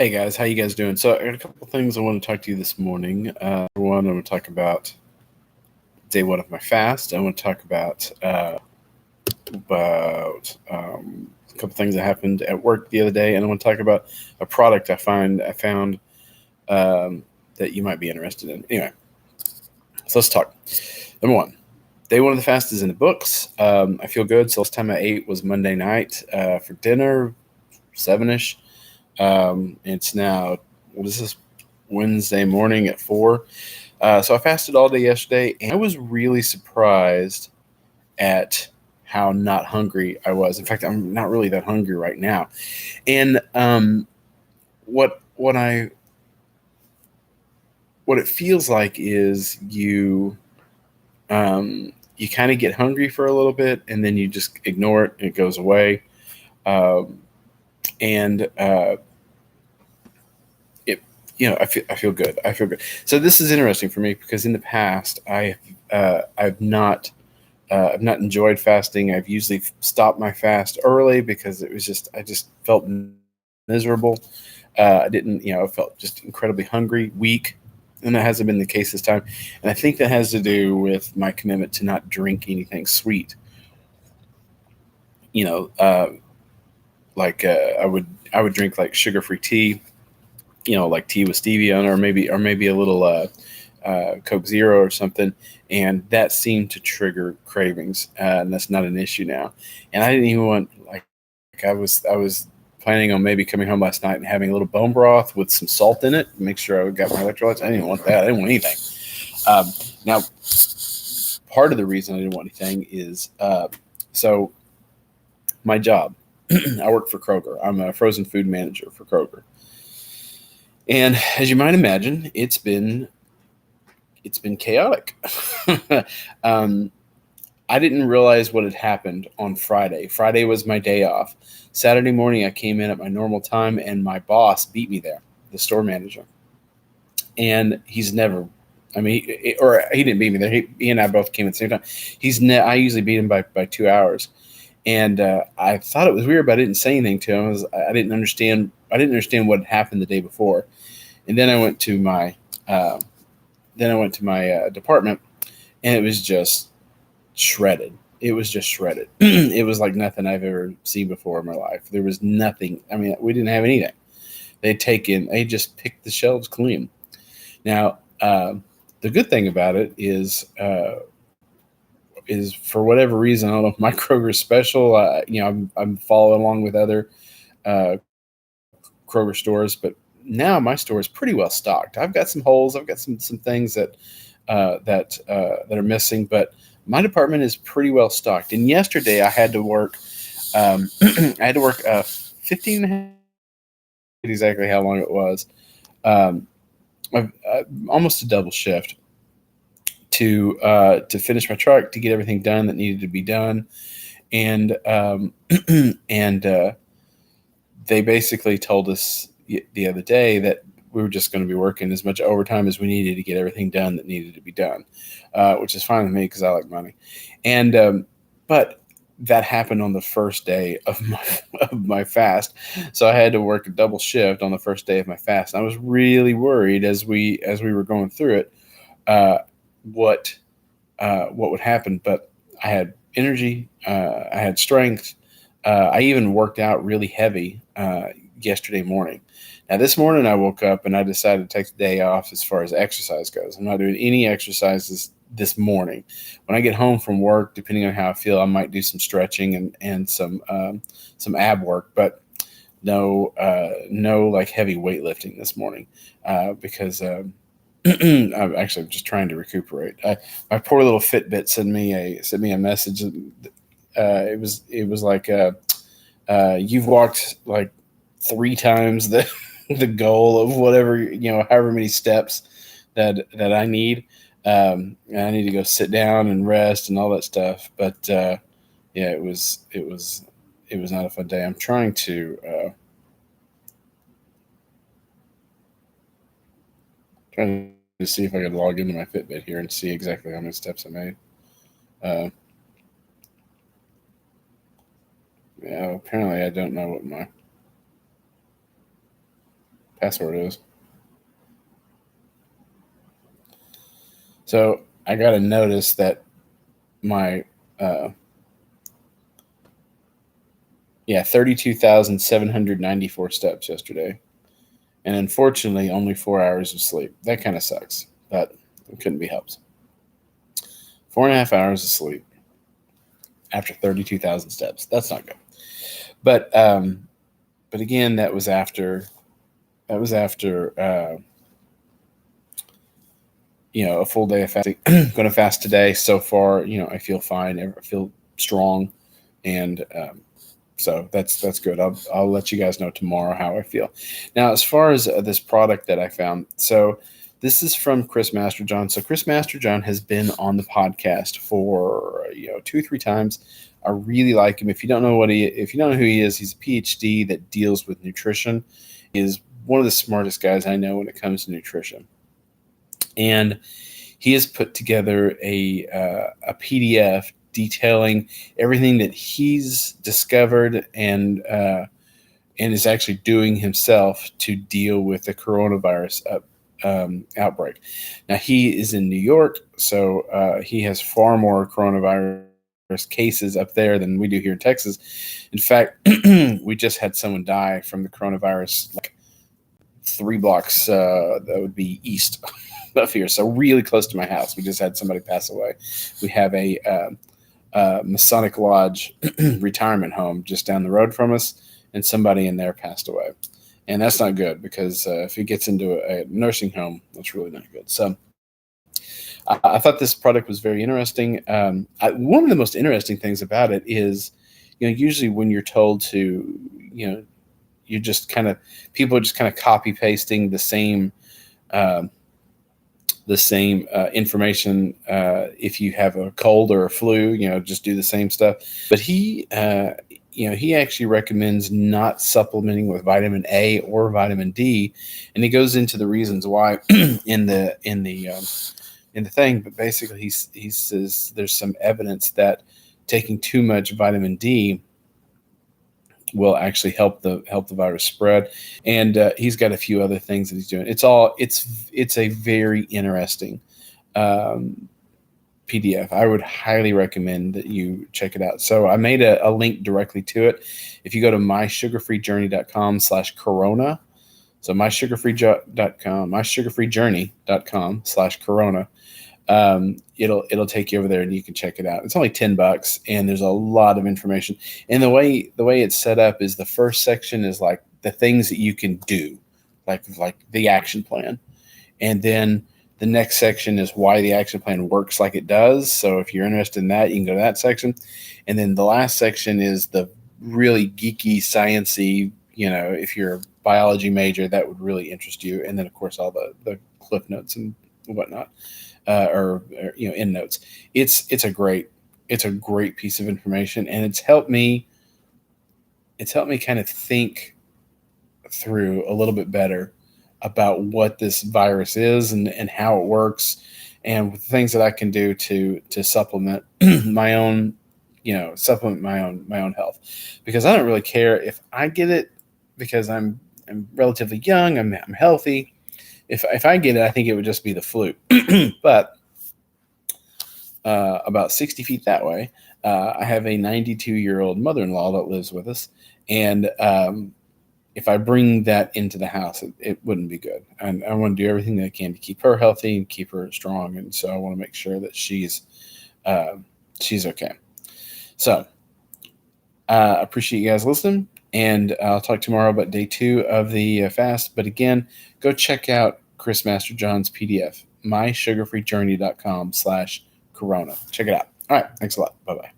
Hey guys, how you guys doing? So I got a couple of things I want to talk to you this morning. One, I want to talk about day one of my fast. I want to talk about a couple things that happened at work the other day, and I want to talk about a product I found um, that you might be interested in. Anyway, so let's talk. Number one, day one of the fast is in the books. I feel good. So last time I ate was Monday night for dinner, 7ish. It's now what is this Wednesday morning at 4. So I fasted all day yesterday, and I was really surprised at how not hungry I was. In fact, I'm not really that hungry right now. And what I what it feels like is you kind of get hungry for a little bit, and then you just ignore it, and it goes away. Um, and it I feel good. I feel good. So this is interesting for me because in the past I've not enjoyed fasting. I've usually stopped my fast early because I just felt miserable. I didn't, I felt just incredibly hungry, weak, and that hasn't been the case this time. And I think that has to do with my commitment to not drink anything sweet. You know, like I would drink like sugar free tea. Like tea with stevia on, it, or maybe a little Coke Zero or something, and that seemed to trigger cravings, and that's not an issue now. And I didn't even want I was planning on maybe coming home last night and having a little bone broth with some salt in it, make sure I got my electrolytes. I didn't want that. I didn't want anything. Um, Now, part of the reason I didn't want anything is so my job. I work for Kroger. I'm a frozen food manager for Kroger, and as you might imagine, it's been chaotic. um, I didn't realize what had happened on Friday. Friday was my day off. Saturday morning, I came in at my normal time, and my boss beat me there, the store manager. And he's never, I mean, or he didn't beat me there. He and I both came at the same time. I usually beat him by 2 hours. And I thought it was weird, but I didn't say anything to him. I didn't understand. I didn't understand what had happened the day before. And then I went to my, uh, department, and it was just shredded. It was just shredded. It was like nothing I've ever seen before in my life. There was nothing. I mean, we didn't have anything. They just picked the shelves clean. Now, the good thing about it is for whatever reason, I don't know if my Kroger special. I'm following along with other uh, Kroger stores, but now my store is pretty well stocked. I've got some holes. I've got some things that are missing, but my department is pretty well stocked. And yesterday I had to work. I had to work 15 and a half hours. I forget exactly how long it was. Um, Almost a double shift to finish my truck, to get everything done that needed to be done, and and they basically told us the other day that we were just going to be working as much overtime as we needed to get everything done that needed to be done, which is fine with me because I like money. And but that happened on the first day of my of my fast, so I had to work a double shift on the first day of my fast. And I was really worried as we were going through it, uh, what what would happen. But I had energy, I had strength. I even worked out really heavy yesterday morning. Now, this morning I woke up and I decided to take the day off as far as exercise goes. I'm not doing any exercises this morning. When I get home from work, depending on how I feel, I might do some stretching and some ab work, but no like heavy weightlifting this morning because I'm actually just trying to recuperate. My poor little Fitbit sent me a message. It was like you've walked like 3 times the the goal of whatever, however many steps that I need. And I need to go sit down and rest and all that stuff. But yeah, it was not a fun day. I'm trying to see if I could log into my Fitbit here and see exactly how many steps I made. Uh, yeah, apparently I don't know what my password is. So I got to notice that my 32,794 steps yesterday, and unfortunately only 4 hours of sleep. That kind of sucks, but it couldn't be helped. 4.5 hours of sleep after 32,000 steps. That's not good. But again, that was after a full day of fasting. Going to fast today. So far, I feel fine. I feel strong, and so that's good. I'll let you guys know tomorrow how I feel. Now, as far as this product that I found, so this is from Chris Masterjohn. So Chris Masterjohn has been on the podcast for 2-3 times. I really like him. If you don't know who he is, he's a PhD that deals with nutrition. He is one of the smartest guys I know when it comes to nutrition, and he has put together a PDF detailing everything that he's discovered and is actually doing himself to deal with the coronavirus outbreak. Now, he is in New York, so he has far more coronavirus cases up there than we do here in Texas. In fact, we just had someone die from the coronavirus like 3 blocks that would be east of here, so really close to my house. We just had somebody pass away. We have a Masonic Lodge retirement home just down the road from us, and somebody in there passed away. And that's not good, because if it gets into a nursing home, that's really not good. So I thought this product was very interesting. One of the most interesting things about it is, usually when you're told to, you're just people are just kind of copy pasting the same information. If you have a cold or a flu, just do the same stuff. But he actually recommends not supplementing with vitamin A or vitamin D, and he goes into the reasons why in the thing. But basically, he says there's some evidence that taking too much vitamin D will actually help the virus spread, and he's got a few other things that he's doing. It's a very interesting PDF. I would highly recommend that you check it out. So I made a link directly to it. If you go to mysugarfreejourney.com/corona, so mysugarfreejourney.com/corona, it'll take you over there and you can check it out. It's only $10, and there's a lot of information. And the way it's set up is the first section is like the things that you can do, like the action plan, and then the next section is why the action plan works like it does. So if you're interested in that, you can go to that section. And then the last section is the really geeky, sciencey, if you're a biology major, that would really interest you. And then, of course, all the cliff notes and whatnot, or end notes. It's a great piece of information, and it's helped me kind of think through a little bit better about what this virus is and how it works, and with things that I can do to supplement my own health, because I don't really care if I get it, because I'm relatively young, I'm healthy. If I get it, I think it would just be the flu. But about 60 feet that way, I have a 92-year-old mother-in-law that lives with us, and if I bring that into the house, it wouldn't be good. And I want to do everything that I can to keep her healthy and keep her strong. And so I want to make sure that she's okay. So I appreciate you guys listening, and I'll talk tomorrow about day 2 of the fast. But again, go check out Chris Masterjohn's PDF, mysugarfreejourney.com/corona. Check it out. All right. Thanks a lot. Bye-bye.